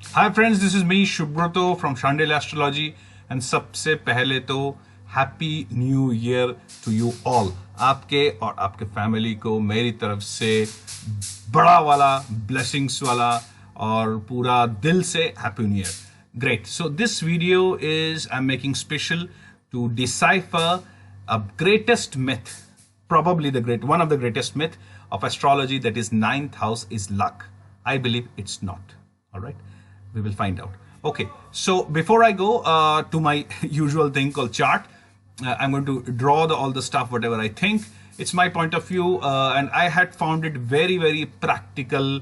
Hi friends, this is me Shubhrato from Shandil astrology and सबसे पहले तो happy new year to you all. आपके और आपके फैमिली को मेरी तरफ से बड़ा वाला ब्लेसिंग्स वाला और पूरा दिल से happy new year. Great. So this video is I am making special to decipher a greatest myth, probably one of the greatest myth of astrology, that is ninth house is luck. I believe it's not. All right, we will find out. Okay, so before I go to my usual thing called chart, I'm going to draw all the stuff whatever I think. It's my point of view, and I had found it very practical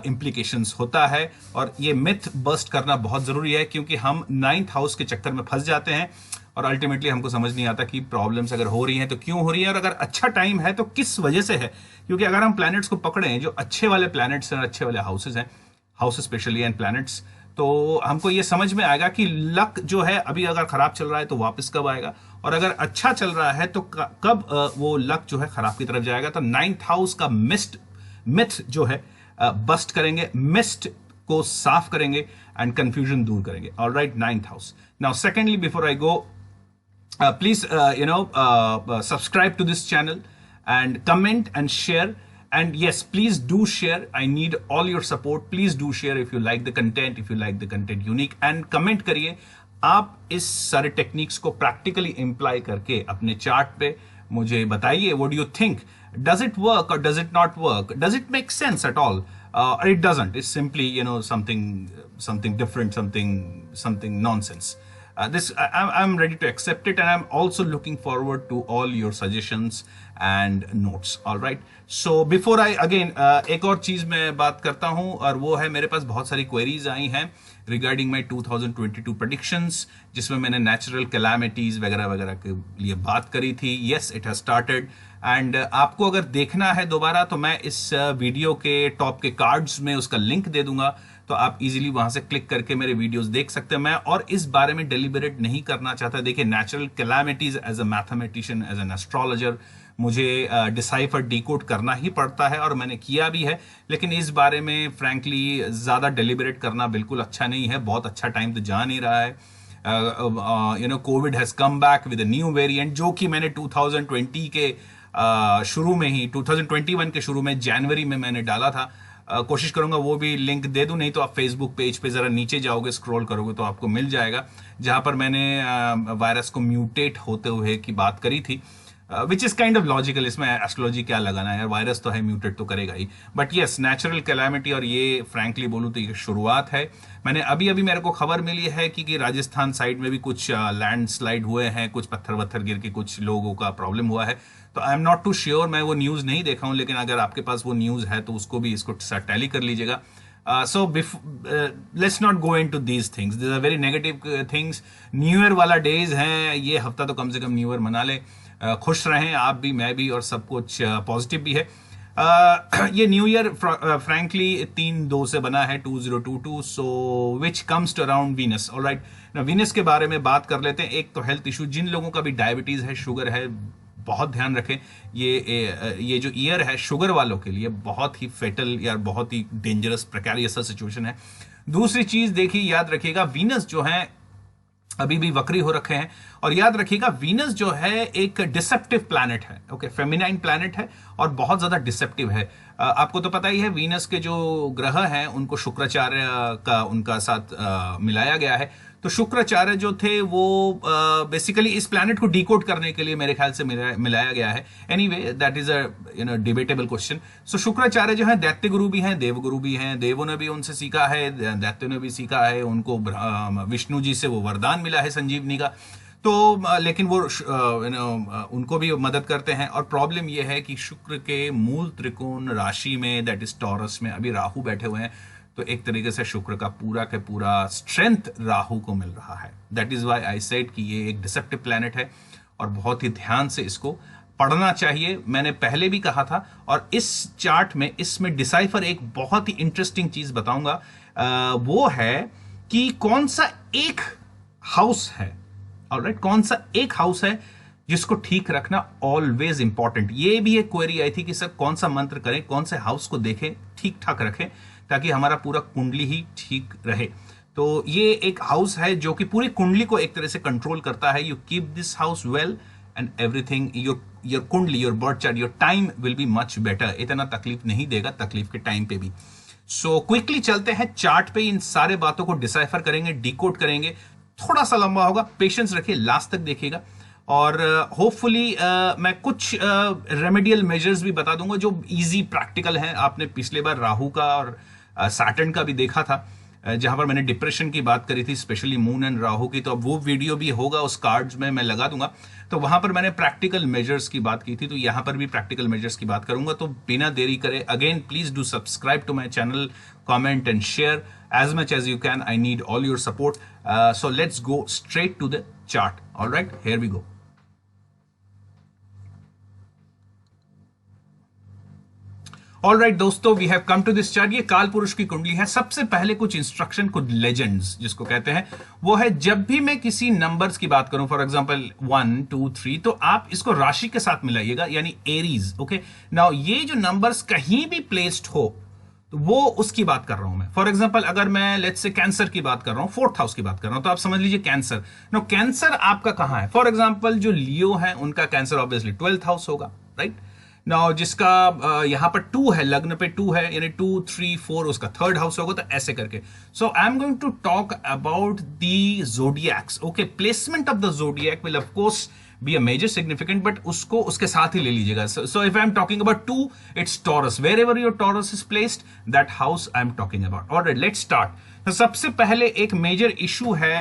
implications होता है। और ये myth bust करना बहुत जरूरी है क्योंकि हम नाइन्थ हाउस के चक्कर में फंस जाते हैं और अल्टीमेटली हमको समझ नहीं आता कि प्रॉब्लम्स अगर हो रही हैं तो क्यों हो रही है और अगर अच्छा टाइम है तो किस वजह से है। क्योंकि अगर हम प्लैनेट्स को पकड़ें, जो अच्छे वाले प्लैनेट्स हैं, अच्छे वाले हाउसेस हैं, हाउस स्पेशली एंड प्लैनेट्स, तो हमको ये समझ में आएगा कि लक जो है अभी अगर खराब चल रहा है तो वापस कब आएगा, और अगर अच्छा चल रहा है तो कब वो लक जो है खराब की तरफ जाएगा। तो नाइन्थ हाउस का मिथ जो है बस्ट करेंगे, मिस्ट को साफ करेंगे एंड कंफ्यूजन दूर करेंगे। Alright, ninth house. Now secondly, before I go, please subscribe to this channel and comment and share, and yes, please do share. I need all your support. Please do share if you like the content, if you like the content unique, and comment करिए आप इस सारे techniques को practically imply करके अपने chart पे मुझे बताइए। what do you think? Does it work or does it not work? Does it make sense at all? It doesn't. It's simply something different, something nonsense. I'm ready to accept it, and I'm also looking forward to all your suggestions and notes. All right. So before I again एक और चीज मैं बात करता हूं, और वो है मेरे पास बहुत सारी क्वेरीज आई हैं रिगार्डिंग माई 2022 predictions, जिसमें मैंने नेचुरल कैलामिटीज वगैरह वगैरह के लिए बात करी थी। Yes, it has started. And आपको अगर देखना है दोबारा तो मैं इस वीडियो के टॉप के कार्ड्स में उसका लिंक दे दूंगा, तो आप इजीली वहां से क्लिक करके मेरे वीडियोस देख सकते हैं। मैं और इस बारे में डेलिबरेट नहीं करना चाहता। देखिए, natural calamities as a mathematician, as an astrologer, मुझे डिसाइफर डीकोड करना ही पड़ता है और मैंने किया भी है, लेकिन इस बारे में फ्रैंकली ज्यादा डेलिबरेट करना बिल्कुल अच्छा नहीं है। बहुत अच्छा टाइम तो जा नहीं रहा है। Covid has come back with a new variant, जो कि मैंने 2020 के शुरू में ही, 2021 के शुरू में जनवरी में मैंने डाला था। कोशिश करूंगा वो भी लिंक दे दूं, नहीं तो आप फेसबुक पेज पे जरा नीचे जाओगे, स्क्रॉल करोगे तो आपको मिल जाएगा, जहां पर मैंने वायरस को म्यूटेट होते हुए की बात करी थी, which is kind of logical. इसमें एस्ट्रोलॉजी क्या लगाना है यार, वायरस तो है, म्यूटेट तो करेगा ही। बट यस, नेचुरल कैलामिटी, और ये फ्रैंकली बोलूं तो ये शुरुआत है। मैंने अभी मेरे को खबर मिली है कि राजस्थान साइड में भी कुछ लैंडस्लाइड हुए हैं, कुछ पत्थर वत्थर गिर के कुछ लोगों का प्रॉब्लम हुआ है। तो I am not too sure, मैं वो न्यूज नहीं देखा हूं, लेकिन अगर आपके पास वो न्यूज है तो उसको भी इसको टैली कर लीजिएगा। So let's not go into these things. These are very negative things. New year वाला डेज हैं, ये हफ्ता तो कम से कम न्यू ईयर मना ले, खुश रहें आप भी, मैं भी, और सब कुछ पॉजिटिव भी है। ये न्यू ईयर फ्रैंकली 3-2 से बना है, 2022, so which comes to around Venus. Alright, Venus के बारे में बात कर लेते हैं। एक तो हेल्थ इशू, जिन लोगों का भी डायबिटीज है, शुगर है, बहुत ध्यान रखें। ये जो ईयर है शुगर वालों के लिए बहुत ही फेटल या बहुत ही डेंजरस प्रेकैरियस सिचुएशन है। दूसरी चीज देखिए, याद रखिएगा, वीनस जो है अभी भी वक्री हो रखे हैं, और याद रखिएगा वीनस जो है एक डिसेप्टिव प्लैनेट है। ओके, फेमिनाइन प्लैनेट है और बहुत ज्यादा डिसेप्टिव है। आपको तो पता ही है, वीनस के जो ग्रह हैं उनको शुक्राचार्य का उनका साथ मिलाया गया है। तो शुक्राचार्य जो थे वो बेसिकली इस प्लैनेट को डिकोड करने के लिए मेरे ख्याल से मिलाया गया है। Anyway, that is a debatable question. So Shukracharya जो है दैत्य गुरु भी हैं, देव गुरु भी हैं। देवों ने भी उनसे सीखा है, दैत्यों ने भी सीखा है। उनको विष्णु जी से वो वरदान मिला है संजीवनी का। तो लेकिन वो उनको भी मदद करते हैं। और प्रॉब्लम यह है कि शुक्र के मूल त्रिकोण राशि में, दैट इज टॉरस में, अभी राहु बैठे हुए हैं। तो एक तरीके से शुक्र का पूरा स्ट्रेंथ राहु को मिल रहा है। That is why I said कि ये एक डिसेप्टिव प्लैनेट है और बहुत ही ध्यान से इसको पढ़ना चाहिए। मैंने पहले भी कहा था, और इस चार्ट में इसमें डिसाइफर एक बहुत ही इंटरेस्टिंग चीज बताऊंगा। वो है कि कौन सा एक हाउस है, ऑलराइट, कौन सा एक हाउस है जिसको ठीक रखना ऑलवेज इंपॉर्टेंट। ये भी एक क्वेरी आई थी कि सर कौन सा मंत्र करें, कौन से हाउस को देखें, ठीक ठाक रखें, ताकि हमारा पूरा कुंडली ही ठीक रहे। तो ये एक हाउस है जो कि पूरी कुंडली को एक तरह से कंट्रोल करता है। You keep this house well and everything, your kundli, your birth chart, your time will be much better. इतना तकलीफ नहीं देगा तकलीफ के टाइम पे भी। सो क्विकली चलते हैं चार्ट पे, इन सारे बातों को डिसाइफर करेंगे, डिकोड करेंगे। थोड़ा सा लंबा होगा, पेशेंस रखिए, लास्ट तक देखिएगा। और होपफुली मैं कुछ रेमेडियल मेजर्स भी बता दूंगा जो इजी प्रैक्टिकल हैं। आपने पिछले बार राहु का और सैटर्न का भी देखा था, जहां पर मैंने डिप्रेशन की बात करी थी, स्पेशली मून एंड राहु की। तो अब वो वीडियो भी होगा, उस कार्ड्स में मैं लगा दूंगा। तो वहां पर मैंने प्रैक्टिकल मेजर्स की बात की थी, तो यहां पर भी प्रैक्टिकल मेजर्स की बात करूंगा। तो बिना देरी करे, again please do subscribe to my channel, comment and share as much as you can. I need all your support. So let's go straight to the chart. All right, here we go. All right दोस्तों, we have come to this chart. ये काल पुरुष की कुंडली है। सबसे पहले कुछ इंस्ट्रक्शन, कुछ लेजेंड्स जिसको कहते हैं, वो है जब भी मैं किसी नंबर्स की बात करूं, फॉर एग्जांपल 1 2 3, तो आप इसको राशि के साथ मिलाइएगा, यानी एरीज। ओके, नाउ ये जो नंबर्स कहीं भी प्लेस्ड हो तो वो उसकी बात कर रहा हूं मैं। फॉर एग्जांपल अगर मैं लेट्स से कैंसर की बात कर रहा हूं, 4th हाउस की बात कर रहा हूं, तो आप समझ लीजिए कैंसर। नो, कैंसर आपका कहां है? फॉर एग्जांपल जो लियो है उनका कैंसर ऑब्वियसली 12th हाउस होगा, राइट। नाउ जिसका यहां पर 2 है, लग्न पे 2 है, यानी 2 3 4 उसका 3rd हाउस होगा, तो ऐसे करके। So I am going to talk about the zodiacs. Okay, placement of the zodiac will of course be a major significant, but उसको उसके साथ ही ले लीजिएगा। So if I am talking about 2, it's Taurus. Wherever your Taurus is placed, that house I am talking about. Alright, let's start. तो सबसे पहले एक major issue है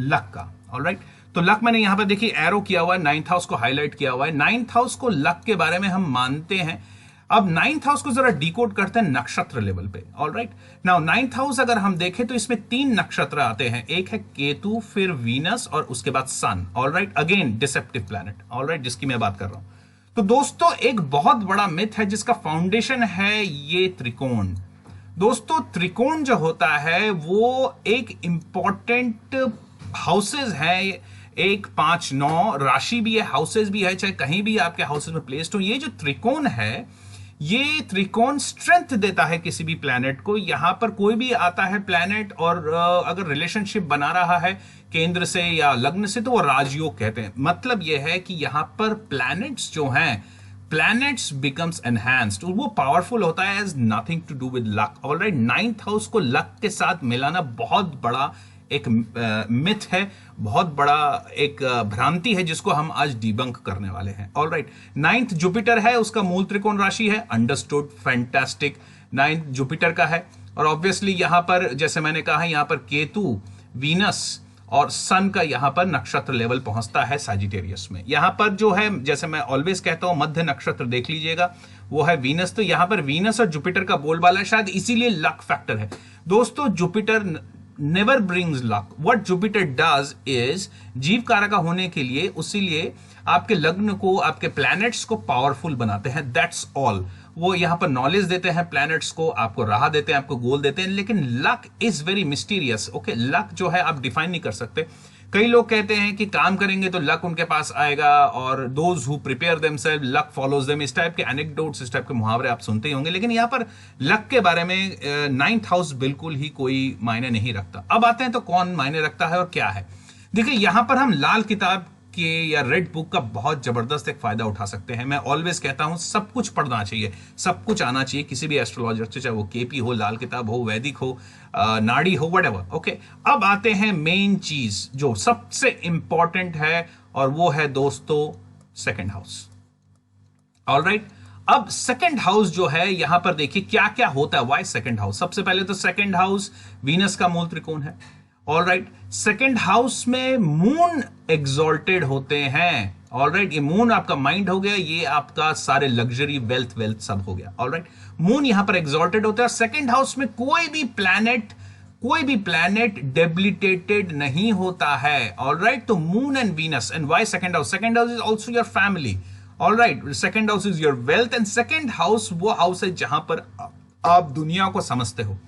लक का। Alright, तो लक मैंने यहां पर देखिए एरो किया हुआ है, 9th हाउस को हाईलाइट किया हुआ है। 9th हाउस को लक के बारे में हम मानते हैं। अब 9th हाउस को जरा डिकोड करते हैं नक्षत्र लेवल पे। ऑलराइट, नाउ 9th हाउस अगर हम देखें तो इसमें 3 नक्षत्र आते हैं। एक है केतु, फिर वीनस और उसके बाद sun. Alright, again deceptive planet, alright, जिसकी मैं बात कर रहा हूं। तो दोस्तों एक बहुत बड़ा मिथ है जिसका फाउंडेशन है ये त्रिकोण। दोस्तों त्रिकोण जो होता है वो एक इंपॉर्टेंट हाउसेज है, 1 5 9 राशि भी है, हाउसेज भी है, चाहे कहीं भी आपके हाउसेज में प्लेस्ड हो। ये जो त्रिकोण है, ये त्रिकोण स्ट्रेंथ देता है किसी भी प्लैनेट को। यहां पर कोई भी आता है प्लैनेट और अगर रिलेशनशिप बना रहा है केंद्र से या लग्न से, तो वो राजयोग कहते हैं। मतलब यह है कि यहां पर प्लैनेट्स जो हैं, प्लैनेट्स बिकम्स एनहांस्ड, वो पावरफुल होता है, has nothing to do with luck. Alright, 9th house को लक के साथ मिलाना बहुत बड़ा एक मिथ है, बहुत बड़ा एक भ्रांति है जिसको हम आज डिबंक करने वाले हैं। ऑलराइट, 9th जुपिटर है, उसका मूल त्रिकोण राशि है। अंडरस्टूड, फैंटास्टिक, 9th जुपिटर का है। और ऑब्वियसली यहां पर जैसे मैंने कहा, यहां पर केतु, वीनस और सन का यहां पर नक्षत्र लेवल पहुंचता है सजिटेरियस में। यहां पर जो है, जैसे मैं ऑलवेज कहता हूं, मध्य नक्षत्र देख लीजिएगा, वो है वीनस। तो यहां पर वीनस और जुपिटर का बोलबाला है, शायद इसीलिए लक फैक्टर है। दोस्तों Jupiter never brings luck. What Jupiter does is, जीव कारक होने के लिए, उसीलिए आपके लग्न को, आपके प्लैनेट्स को पावरफुल बनाते हैं। That's all. वो यहां पर नॉलेज देते हैं प्लैनेट्स को, आपको राह देते हैं, आपको गोल देते हैं। लेकिन luck is very mysterious. Okay, luck जो है आप डिफाइन नहीं कर सकते। कई लोग कहते हैं कि काम करेंगे तो लक उनके पास आएगा, और those who prepare themselves luck follows them. इस टाइप के एनेक्डोट्स, इस टाइप के मुहावरे आप सुनते ही होंगे। लेकिन यहां पर लक के बारे में 9th हाउस बिल्कुल ही कोई मायने नहीं रखता। अब आते हैं तो कौन मायने रखता है और क्या है। देखिए यहां पर हम लाल किताब के या रेड बुक का बहुत जबरदस्त एक फायदा उठा सकते हैं। मैं ऑलवेज कहता हूं सब कुछ पढ़ना चाहिए, सब कुछ आना चाहिए किसी भी एस्ट्रोलॉजर से, चाहे वो केपी हो, लाल किताब हो, वैदिक हो, नाड़ी हो, व्हाटएवर। ओके, अब आते हैं मेन चीज जो सबसे इंपॉर्टेंट है, और वो है दोस्तों 2nd हाउस। ऑलराइट, अब 2nd हाउस जो है, यहां पर देखिए क्या क्या होता है। Why 2nd house? सबसे पहले तो 2nd हाउस वीनस का मूल त्रिकोण है। ऑलराइट, 2nd हाउस में मून एग्जॉल्टेड होते हैं। ऑलराइट, ये मून आपका माइंड हो गया, ये आपका सारे लग्जरी, वेल्थ सब हो गया। ऑलराइट, मून यहां पर एग्जॉल्टेड होता है। 2nd हाउस में कोई भी प्लैनेट डेबिलिटेटेड नहीं होता है। ऑलराइट, तो moon and Venus. And why 2nd house? 2nd house is also your family. Alright, 2nd house is your wealth, and 2nd house वो हाउस है जहां पर आप दुनिया को समझते हो।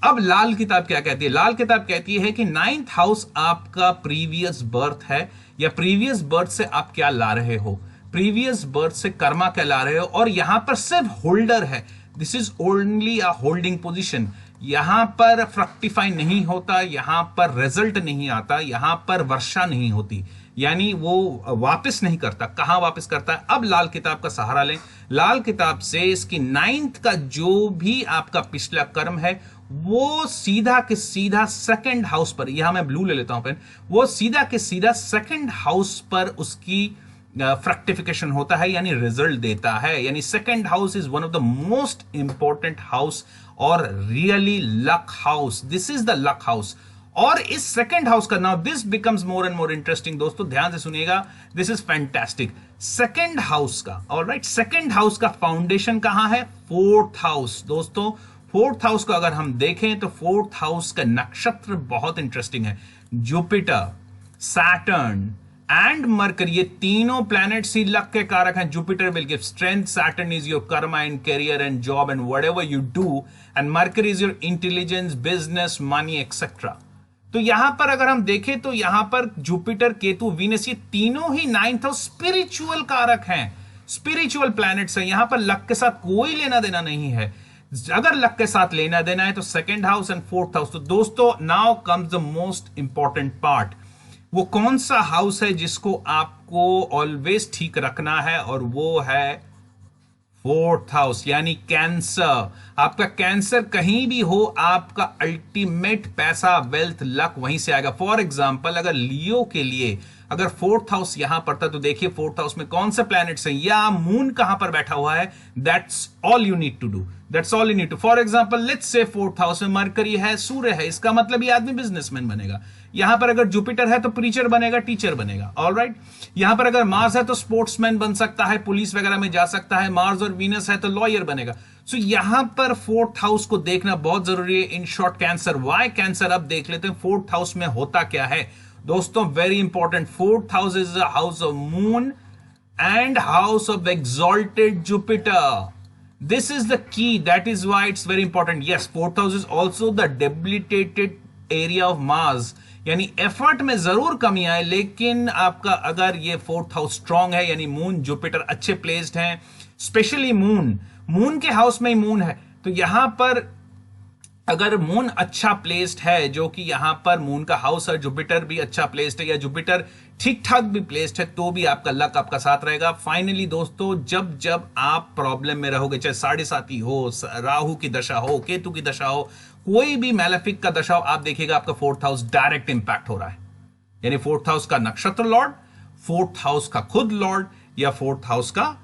अब लाल किताब क्या कहती है? लाल किताब कहती है कि 9th हाउस आपका प्रीवियस बर्थ है, या प्रीवियस बर्थ से आप क्या ला रहे हो, प्रीवियस बर्थ से कर्मा क्या ला रहे हो। और यहां पर सिर्फ होल्डर है, this is only a holding position. यहां पर फ्रक्टिफाई नहीं होता, यहां पर रिजल्ट नहीं आता, यहां पर वर्षा नहीं होती, यानी वो वापस नहीं करता। कहां वापस करता है? अब लाल किताब का सहारा लें। लाल किताब से इसकी 9th का जो भी आपका पिछला कर्म है वो सीधा के सीधा सेकंड हाउस पर, यहां मैं ब्लू ले लेता हूं पेन, वो सीधा के सीधा सेकंड हाउस पर उसकी फ्रक्टिफिकेशन होता है, यानी रिजल्ट देता है। यानी second house is one of the most important house और really luck house. This is the luck house. और इस सेकंड हाउस का now this becomes more and more interesting. दोस्तों ध्यान से सुनिएगा, this is fantastic. Second house का, alright, second house का फाउंडेशन कहां है? Fourth house. दोस्तों फोर्थ हाउस को अगर हम देखें तो फोर्थ हाउस का नक्षत्र बहुत इंटरेस्टिंग है। जुपिटर, सैटर्न एंड मरकरी, ये तीनों प्लैनेट्स ही लक के कारक हैं। Jupiter will give strength, Saturn is your Karma and career and job and whatever you do, and mercury is your intelligence, business, money etcetera. तो यहां पर अगर हम देखें तो यहां पर जुपिटर, केतु, वीनस, ये तीनों ही 9th हाउस स्पिरिचुअल कारक हैं, स्पिरिचुअल प्लैनेट्स हैं। यहां पर लक के साथ कोई लेना देना नहीं है। अगर लक के साथ लेना देना है तो second house and fourth house. तो दोस्तों now comes the most important part. वो कौन सा हाउस है जिसको आपको ऑलवेज ठीक रखना है? और वो है फोर्थ हाउस, यानी कैंसर। आपका कैंसर कहीं भी हो, आपका अल्टीमेट पैसा, वेल्थ, लक वहीं से आएगा। फॉर एग्जाम्पल अगर लियो के लिए अगर फोर्थ हाउस यहां पड़ता तो देखिए फोर्थ हाउस में कौन से प्लैनेट्स हैं या मून कहां पर बैठा हुआ है। That's all you need to do, that's all you need to. For example let's say fourth house में मरकरी है, सूर्य है, इसका मतलब ये आदमी बिजनेसमैन बनेगा। यहां पर अगर जुपिटर है तो प्रीचर बनेगा, टीचर बनेगा, ऑलराइट। यहां पर अगर मार्स है तो स्पोर्ट्समैन बन सकता है, पुलिस वगैरह में जा सकता है। मार्स और वीनस है तो लॉयर बनेगा। सो यहां पर फोर्थ हाउस को देखना बहुत जरूरी है। In short cancer, why cancer, अब देख लेते हैं फोर्थ हाउस में होता क्या है। दोस्तों very important, fourth house is a house of moon and house of exalted Jupiter. This is the key. That is why it's very important. Yes, fourth house is also the debilitated area of Mars. यानी effort में जरूर कमी आए, लेकिन आपका अगर ये fourth house strong है, यानी मून, जुपिटर अच्छे प्लेस्ड हैं, स्पेशली मून के हाउस में ही मून है, तो यहां पर अगर मून अच्छा प्लेस्ड है, जो कि यहां पर मून का हाउस है, जुपिटर भी अच्छा प्लेस्ड है या जुपिटर ठीक ठाक भी प्लेस्ड है, तो भी आपका लक आपका साथ रहेगा। फाइनली दोस्तों जब जब आप प्रॉब्लम में रहोगे, चाहे 7.5 हो, राहु की दशा हो, केतु की दशा हो, कोई भी मैलेफिक का दशा हो, आप देखिएगा आपका फोर्थ हाउस डायरेक्ट इंपैक्ट हो रहा है। यानी फोर्थ हाउस का नक्षत्र लॉर्ड, फोर्थ हाउस का खुद लॉर्ड, या फोर्थ हाउस का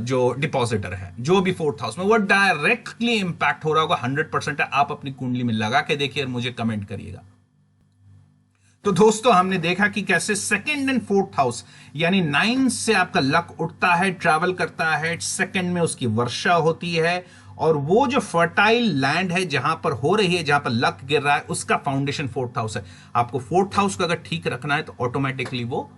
जो डिपॉजिटर है, जो भी फोर्थ हाउस में, वो डायरेक्टली इंपैक्ट हो रहा होगा। 100% है। आप अपनी कुंडली में लगा के देखिए और मुझे कमेंट करिएगा। तो दोस्तों हमने देखा कि कैसे सेकंड एंड फोर्थ हाउस यानी 9 से आपका लक उठता है, ट्रैवल करता है, सेकंड में उसकी वर्षा होती है, और वो जो फर्टाइल लैंड है जहां पर हो रही है, जहां पर लक गिर रहा है, उसका फाउंडेशन फोर्थ हाउस है। आपको फोर्थ हाउस को अगर ठीक रखना है तो ऑटोमेटिकली वो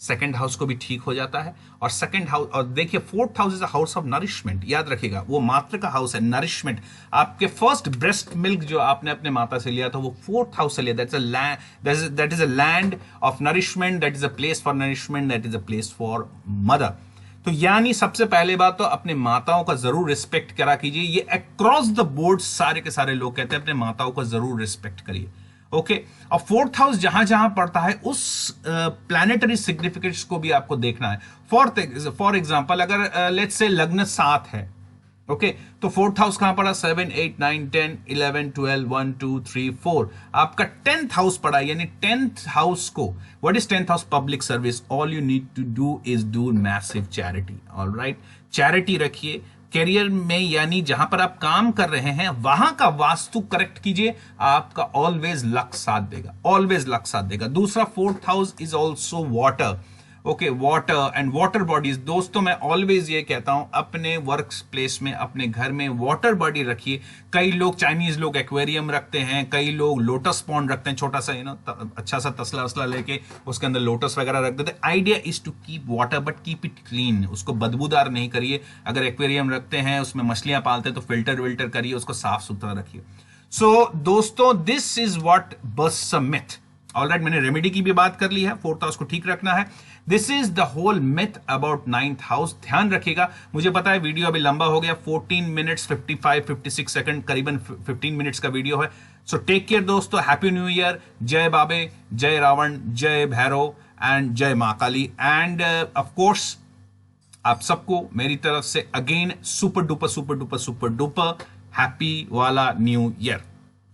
सेकंड हाउस को भी ठीक हो जाता है। और सेकंड हाउस, और देखिए fourth house is a house of nourishment, याद रखिएगा, वो मात्र का हाउस है, नरिशमेंट। आपके फर्स्ट ब्रेस्ट मिल्क जो आपने अपने माता से लिया था वो फोर्थ हाउस से लिया। That is a land of nourishment, that is a place for nourishment, that is a place for mother. तो यानी सबसे पहले बात तो अपने माताओं का जरूर रिस्पेक्ट करा कीजिए। ये अक्रॉस द बोर्ड सारे के सारे लोग कहते हैं अपने माताओं का जरूर रिस्पेक्ट करिए। ओके, और फोर्थ हाउस जहां जहां पड़ता है उस प्लैनेटरी सिग्निफिकेंस को भी आपको देखना है। फॉर एग्जांपल अगर लेट्स से लग्न 7 है, ओके, तो फोर्थ हाउस कहां पड़ा? 7, 8, 9, 10, 11, 12, 1, 2, 3, 4। आपका 10th हाउस पड़ा, यानी 10th हाउस को, what is 10th house? Public service. All you need to do is do massive charity. Alright, charity रखिए। करियर में यानी जहां पर आप काम कर रहे हैं वहां का वास्तु करेक्ट कीजिए, आपका ऑलवेज लक साथ देगा, ऑलवेज लक साथ देगा। दूसरा, fourth house is also water. Okay, water and water bodies. दोस्तों मैं ऑलवेज ये कहता हूं अपने वर्क प्लेस में, अपने घर में वाटर बॉडी रखिए। कई लोग, चाइनीज लोग एक्वेरियम रखते हैं, कई लोग लोटस पॉन्ड रखते हैं, छोटा सा अच्छा सा तसला वसला लेके उसके अंदर लोटस वगैरह रख देते हैं। Idea is to keep water but keep it clean, उसको बदबूदार नहीं करिए। अगर एक्वेरियम रखते हैं, उसमें मछलियां पालते हैं, तो फिल्टर विल्टर करिए, उसको साफ सुथरा रखिए। सो दोस्तों this is what bust a myth. Alright, मैंने रेमेडी की भी बात कर ली है, फोर्थ हाउस को ठीक रखना है। This is the whole myth about ninth house. ध्यान रखिएगा, मुझे पता है वीडियो अभी लंबा हो गया, 14 मिनट्स 56 सेकंड, करीबन 15 मिनट्स का वीडियो है। सो टेक केयर दोस्तों, हैप्पी न्यू ईयर, जय बाबे, जय रावण, जय भैरव एंड जय मां काली। एंड ऑफ कोर्स आप सबको मेरी तरफ से again super duper super duper super duper happy वाला न्यू ईयर,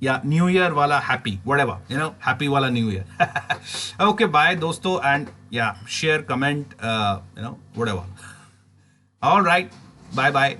या न्यू ईयर वाला हैप्पी, व्हाटएवर, हैप्पी वाला न्यू ईयर। ओके बाय दोस्तों, एंड या share, comment, whatever. All right, bye bye.